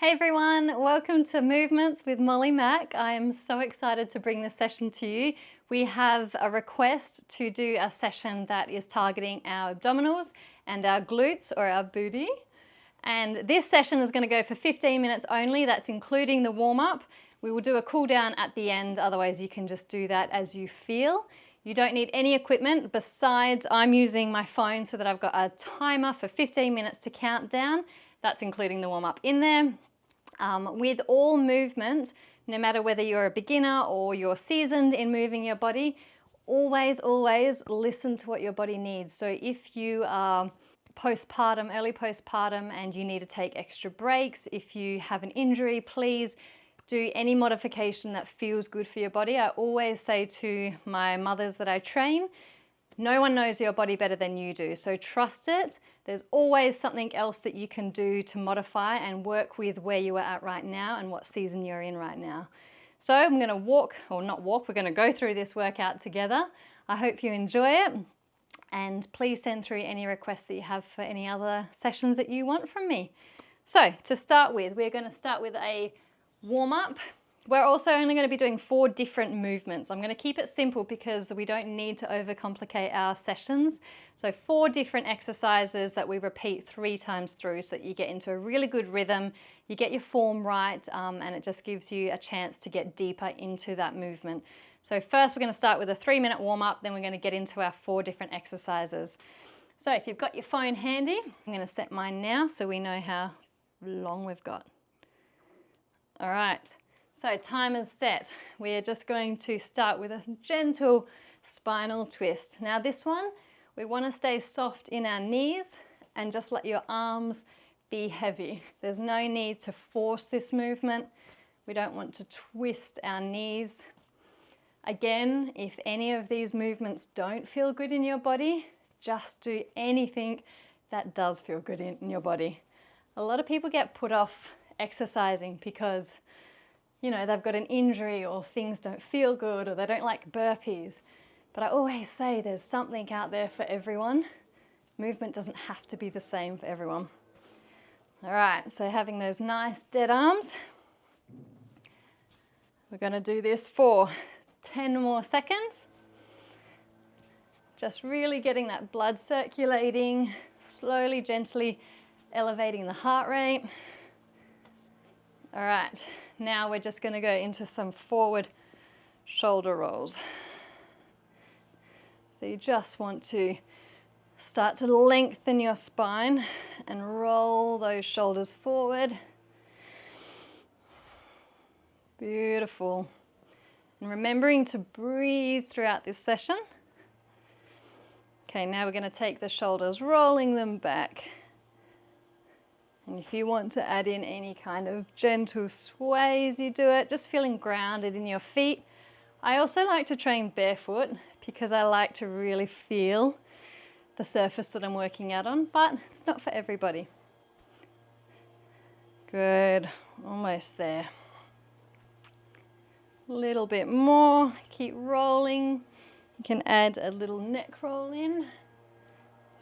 Hey everyone, welcome to Movements with Molly Mack. I am so excited to bring this session to you. We have a request to do a session that is targeting our abdominals and our glutes or our booty. And this session is going to go for 15 minutes only. That's including the warm-up. We will do a cool down at the end, otherwise you can just do that as you feel. You don't need any equipment besides I'm using my phone so that I've got a timer for 15 minutes to count down. That's including the warm-up in there. With all movement, no matter whether you're a beginner or you're seasoned in moving your body, always listen to what your body needs. So if you are postpartum, early postpartum, and you need to take extra breaks, if you have an injury, please do any modification that feels good for your body. I always say to my mothers that I train, no one knows your body better than you do, so trust it. There's always something else that you can do to modify and work with where you are at right now and what season you're in right now. So I'm going to we're going to go through this workout together. I hope you enjoy it, and please send through any requests that you have for any other sessions that you want from me. So to start with, we're going to start with a warm-up. We're also only going to be doing 4 different movements. I'm going to keep it simple because we don't need to overcomplicate our sessions. So 4 different exercises that we repeat 3 times through so that you get into a really good rhythm, you get your form right, and it just gives you a chance to get deeper into that movement. So first we're going to start with a 3-minute warm-up, then we're going to get into our 4 different exercises. So if you've got your phone handy, I'm going to set mine now so we know how long we've got. All right. So time is set. We're just going to start with a gentle spinal twist. Now this one, we want to stay soft in our knees and just let your arms be heavy. There's no need to force this movement. We don't want to twist our knees. Again, if any of these movements don't feel good in your body, just do anything that does feel good in your body. A lot of people get put off exercising because they've got an injury or things don't feel good or they don't like burpees. But I always say there's something out there for everyone. Movement doesn't have to be the same for everyone. All right, so having those nice dead arms. We're going to do this for 10 more seconds. Just really getting that blood circulating, slowly, gently elevating the heart rate. All right, now we're just going to go into some forward shoulder rolls. So you just want to start to lengthen your spine and roll those shoulders forward. Beautiful. And remembering to breathe throughout this session. Okay, now we're going to take the shoulders, rolling them back. And if you want to add in any kind of gentle sways, you do it, just feeling grounded in your feet. I also like to train barefoot because I like to really feel the surface that I'm working out on, but it's not for everybody. Good, almost there. A little bit more, keep rolling. You can add a little neck roll in,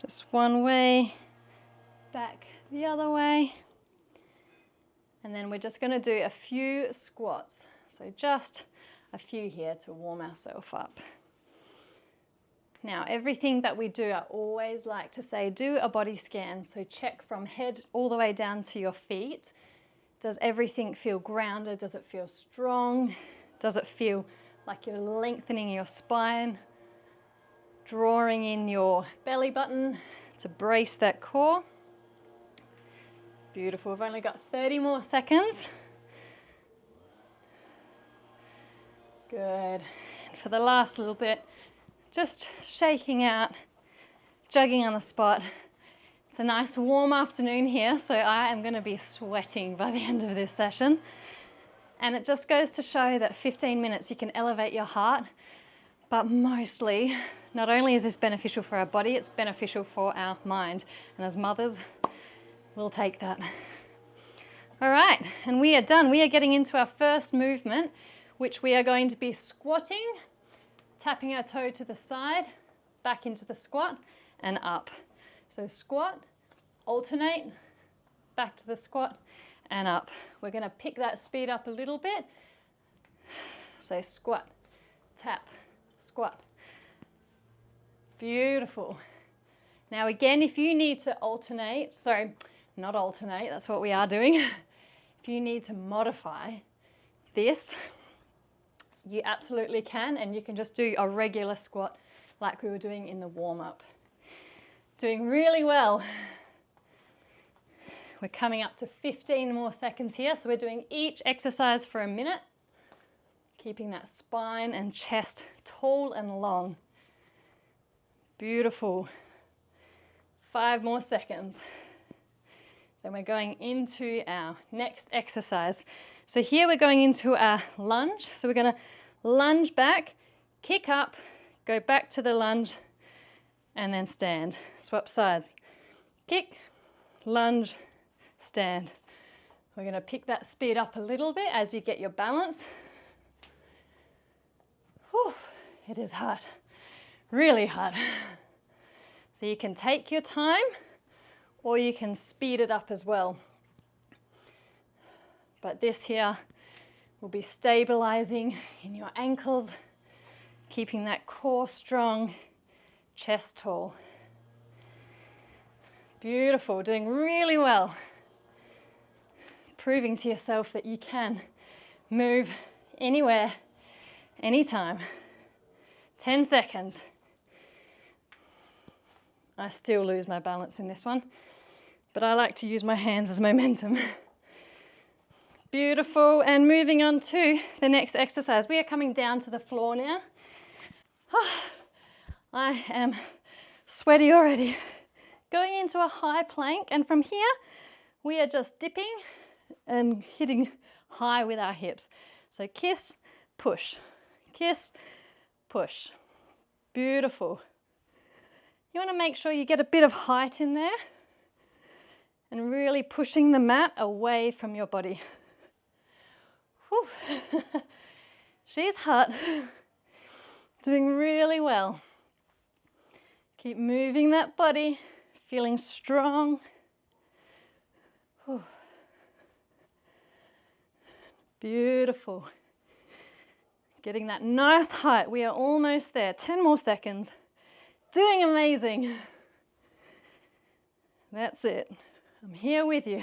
just one way, back the other way. And then we're just going to do a few squats. So just a few here to warm ourselves up. Now, everything that we do, I always like to say, do a body scan. So check from head all the way down to your feet. Does everything feel grounded? Does it feel strong? Does it feel like you're lengthening your spine? Drawing in your belly button to brace that core. Beautiful. We've only got 30 more seconds. Good. And for the last little bit, just shaking out, jogging on the spot. It's a nice warm afternoon here, so I am going to be sweating by the end of this session. And it just goes to show that 15 minutes you can elevate your heart, but mostly, not only is this beneficial for our body, it's beneficial for our mind. And as mothers, we'll take that. All right, and we are done. We are getting into our first movement, which we are going to be squatting, tapping our toe to the side, back into the squat, and up. So squat, alternate, back to the squat, and up. We're going to pick that speed up a little bit. So squat, tap, squat. Beautiful. Now again, if you need to alternate, sorry, not alternate, that's what we are doing. If you need to modify this, you absolutely can, and you can just do a regular squat like we were doing in the warm-up. Doing really well. We're coming up to 15 more seconds here, so we're doing each exercise for a minute, keeping that spine and chest tall and long. Beautiful. 5 more seconds. Then we're going into our next exercise. So here we're going into a lunge. So we're going to lunge back, kick up, go back to the lunge, and then stand. Swap sides. Kick, lunge, stand. We're going to pick that speed up a little bit as you get your balance. Whew, it is hard, really hard. So you can take your time or you can speed it up as well. But this here will be stabilizing in your ankles, keeping that core strong, chest tall. Beautiful, doing really well. Proving to yourself that you can move anywhere, anytime. 10 seconds. I still lose my balance in this one, but I like to use my hands as momentum. Beautiful, and moving on to the next exercise. We are coming down to the floor now. I am sweaty already. Going into a high plank, and from here we are just dipping and hitting high with our hips. So kiss, push, kiss, push. Beautiful. You want to make sure you get a bit of height in there and really pushing the mat away from your body. Whew. She's hot. Doing really well. Keep moving that body, feeling strong. Whew. Beautiful. Getting that nice height. We are almost there. 10 more seconds. Doing amazing. That's it. I'm here with you.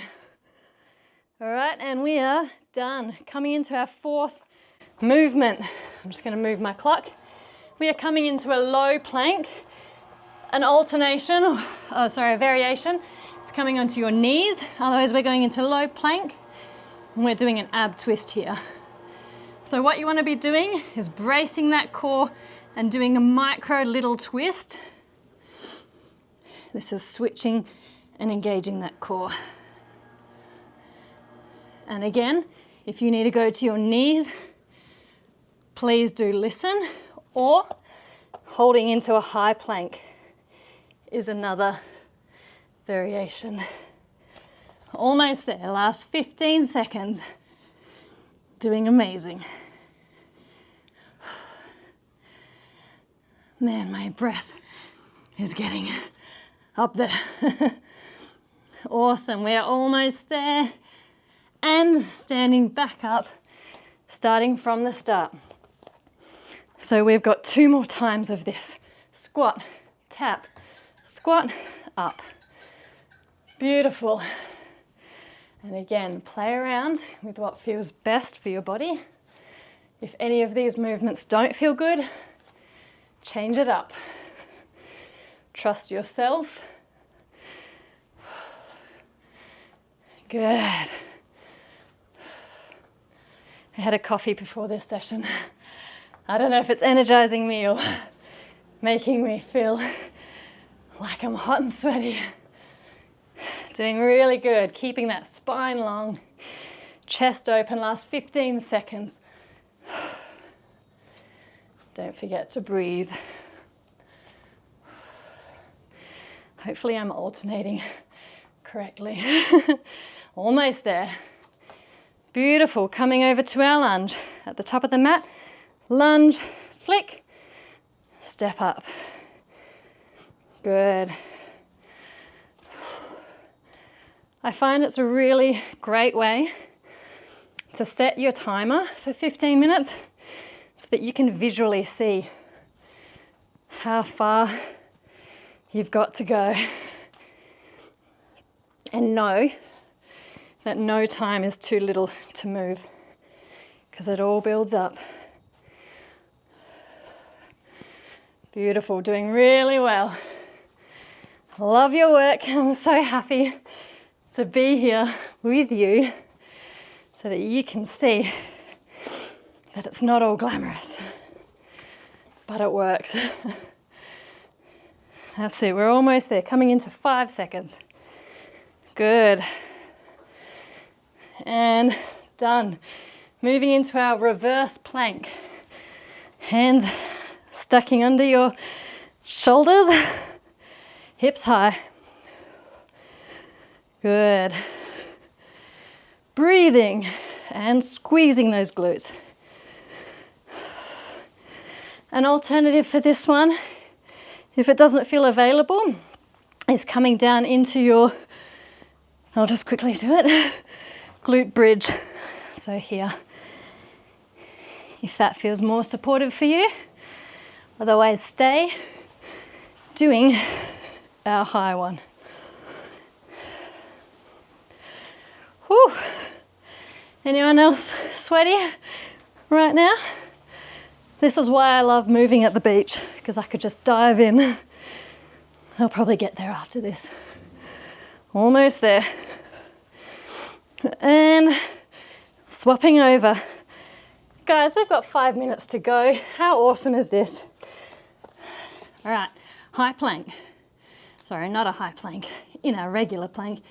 All right, and we are done. Coming into our fourth movement. I'm just going to move my clock. We are coming into a low plank, an alternation, a variation. It's coming onto your knees. Otherwise, we're going into low plank, and we're doing an ab twist here. So what you want to be doing is bracing that core and doing a micro little twist. This is switching and engaging that core. And again, if you need to go to your knees, please do listen, or holding into a high plank is another variation. Almost there, last 15 seconds. Doing amazing. Man, my breath is getting up there. Awesome, we are almost there. And standing back up, starting from the start. So we've got 2 more times of this. Squat, tap, squat, up. Beautiful. And again, play around with what feels best for your body. If any of these movements don't feel good, change it up. Trust yourself. Good. I had a coffee before this session. I don't know if it's energizing me or making me feel like I'm hot and sweaty. Doing really good, keeping that spine long, chest open, last 15 seconds. Don't forget to breathe. Hopefully I'm alternating correctly. Almost there. Beautiful, coming over to our lunge. At the top of the mat, lunge, flick, step up. Good. I find it's a really great way to set your timer for 15 minutes so that you can visually see how far you've got to go and know that no time is too little to move because it all builds up. Beautiful, doing really well. Love your work. I'm so happy to be here with you so that you can see that it's not all glamorous, but it works. That's it, we're almost there, coming into 5 seconds. Good. And done. Moving into our reverse plank. Hands stacking under your shoulders, hips high. Good. Breathing and squeezing those glutes. An alternative for this one, if it doesn't feel available, is coming down into your, I'll just quickly do it, glute bridge. So here, if that feels more supportive for you. Otherwise, stay doing our high one. Whew. Anyone else sweaty right now? This is why I love moving at the beach, because I could just dive in. I'll probably get there after this. Almost there. And swapping over. Guys, we've got 5 minutes to go. How awesome is this? All right, high plank. Sorry, not a high plank, in our regular plank.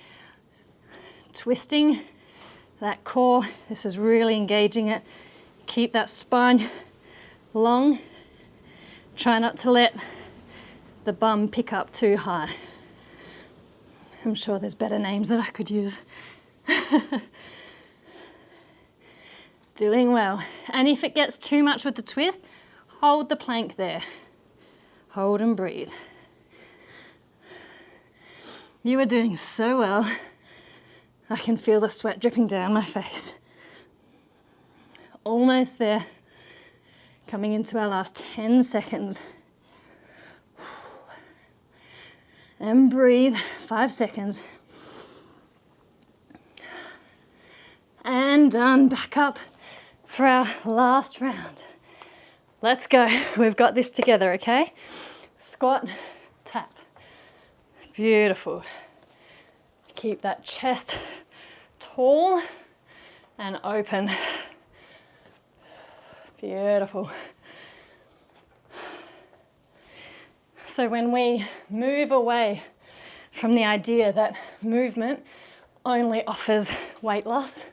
Twisting that core. This is really engaging it. Keep that spine long. Try not to let the bum pick up too high. I'm sure there's better names that I could use. Doing well. And if it gets too much with the twist, hold the plank there. Hold and breathe. You are doing so well. I can feel the sweat dripping down my face. Almost there. Coming into our last 10 seconds. And breathe, 5 seconds. And done, back up for our last round. Let's go, we've got this together, okay? Squat, tap. Beautiful. Keep that chest tall and open. Beautiful. So when we move away from the idea that movement only offers weight loss,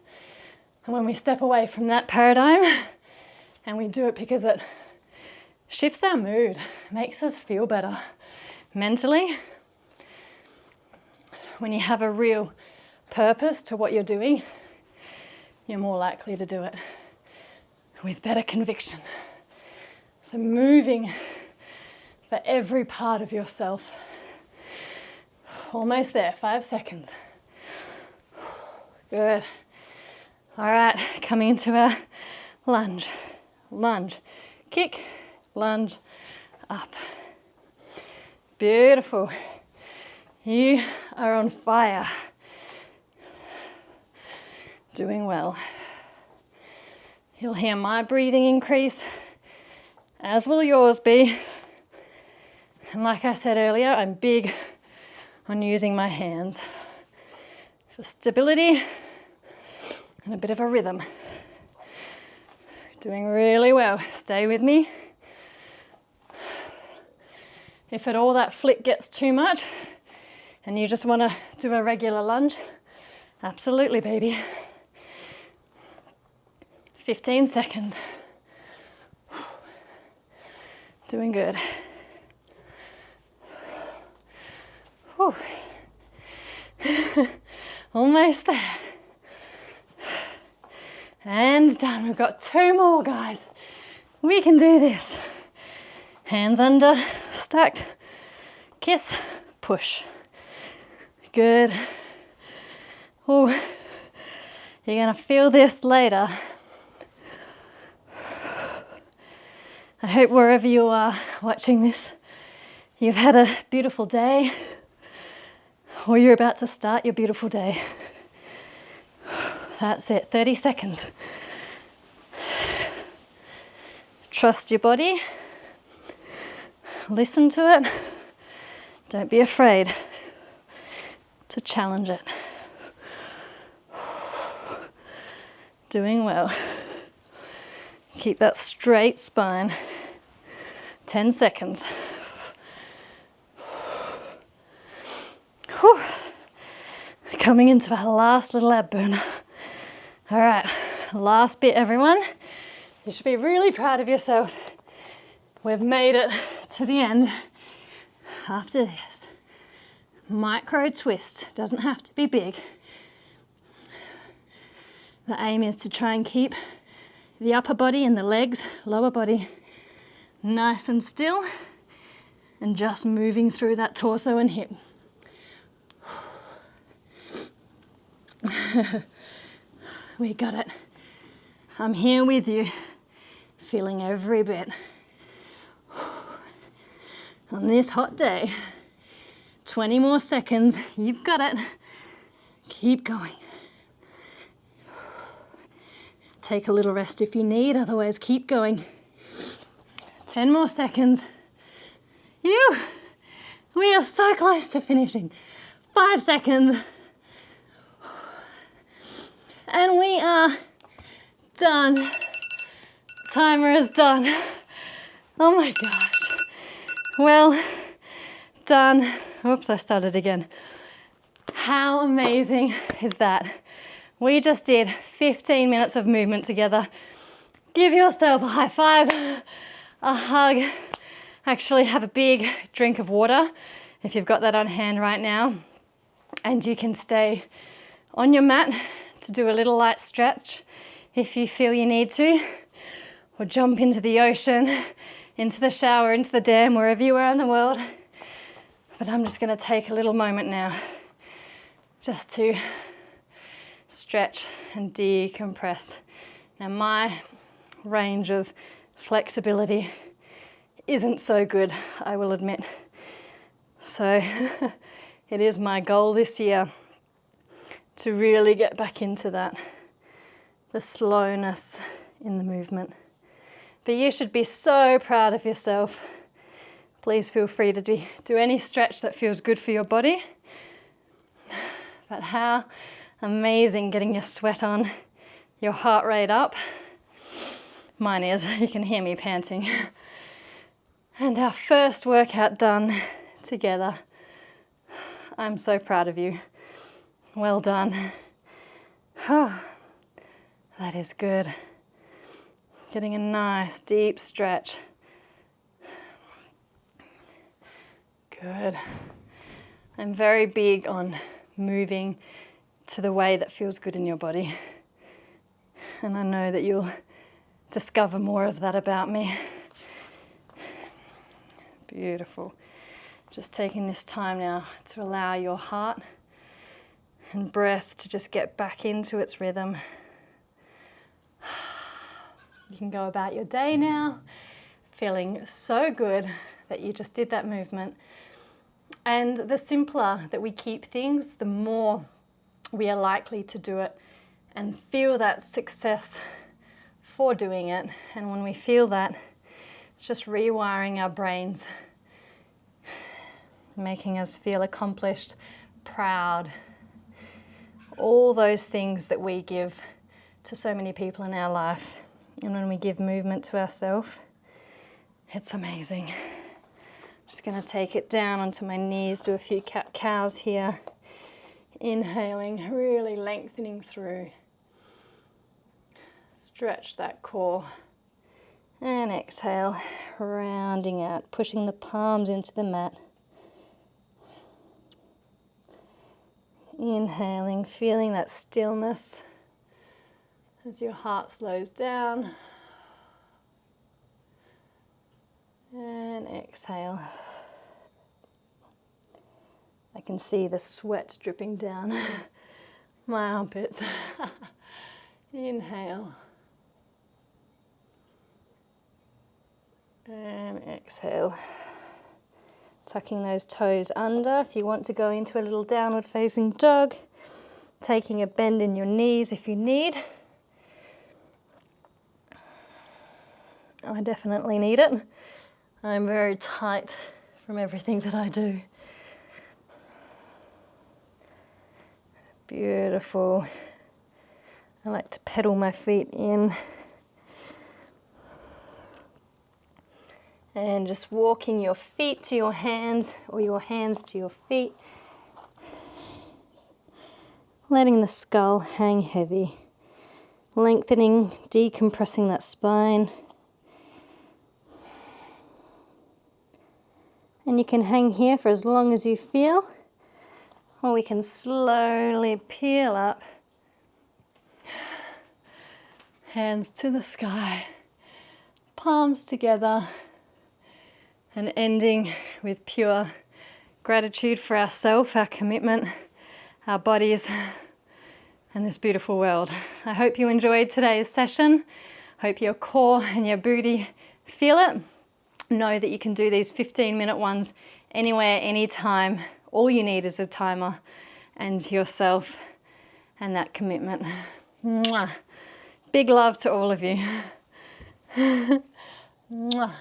and when we step away from that paradigm and we do it because it shifts our mood, makes us feel better mentally, when you have a real purpose to what you're doing, you're more likely to do it with better conviction. So moving for every part of yourself. Almost there, 5 seconds. Good. All right, coming into our lunge. Lunge, kick, lunge, up. Beautiful. You are on fire. Doing well. You'll hear my breathing increase, as will yours be. And like I said earlier, I'm big on using my hands for stability and a bit of a rhythm. Doing really well. Stay with me. If at all that flick gets too much and you just want to do a regular lunge, absolutely, baby. 15 seconds. Doing good. Whew. Almost there. And done. We've got 2 more, guys. We can do this. Hands under, stacked, kiss, push. Good. Oh, you're going to feel this later. I hope wherever you are watching this, you've had a beautiful day, or you're about to start your beautiful day. That's it, 30 seconds. Trust your body. Listen to it. Don't be afraid to challenge it. Doing well. Keep that straight spine. 10 seconds. Whew. Coming into our last little ab burner. All right, last bit, everyone. You should be really proud of yourself. We've made it to the end. After this, micro twist. Doesn't have to be big. The aim is to try and keep the upper body and the legs, lower body, nice and still, and just moving through that torso and hip. We got it. I'm here with you, feeling every bit. On this hot day, 20 more seconds, you've got it. Keep going. Take a little rest if you need, otherwise keep going. 10 more seconds. We are so close to finishing. 5 seconds. And we are done. Timer is done. Oh my gosh. Well done. Oops, I started again. How amazing is that? We just did 15 minutes of movement together. Give yourself a high five, a hug. Actually have a big drink of water if you've got that on hand right now. And you can stay on your mat to do a little light stretch if you feel you need to. Or jump into the ocean, into the shower, into the dam, wherever you are in the world. But I'm just going to take a little moment now just to stretch and decompress. Now my range of flexibility isn't so good, I will admit. So it is my goal this year to really get back into that, the slowness in the movement. But you should be so proud of yourself. Please feel free to do any stretch that feels good for your body. But how amazing getting your sweat on, your heart rate up. Mine is, you can hear me panting. And our first workout done together. I'm so proud of you. Well done. Oh, that is good. Getting a nice deep stretch. Good. I'm very big on moving to the way that feels good in your body. And I know that you'll discover more of that about me. Beautiful. Just taking this time now to allow your heart and breath to just get back into its rhythm. You can go about your day now, feeling so good that you just did that movement. And the simpler that we keep things, the more we are likely to do it and feel that success for doing it. And when we feel that, it's just rewiring our brains, making us feel accomplished, proud, all those things that we give to so many people in our life. And when we give movement to ourselves, it's amazing. I'm just going to take it down onto my knees, do a few cat-cows here. Inhaling, really lengthening through. Stretch that core. And exhale, rounding out, pushing the palms into the mat. Inhaling, feeling that stillness as your heart slows down. And exhale. I can see the sweat dripping down my armpits. Inhale. And exhale. Tucking those toes under. If you want to go into a little downward facing dog, taking a bend in your knees if you need. I definitely need it. I'm very tight from everything that I do. Beautiful. I like to pedal my feet in. And just walking your feet to your hands or your hands to your feet. Letting the skull hang heavy. Lengthening, decompressing that spine. And you can hang here for as long as you feel, or we can slowly peel up. Hands to the sky, palms together, and ending with pure gratitude for ourselves, our commitment, our bodies, and this beautiful world. I hope you enjoyed today's session. Hope your core and your booty feel it. Know that you can do these 15-minute ones anywhere, anytime. All you need is a timer and yourself and that commitment. Mwah. Big love to all of you. Mwah.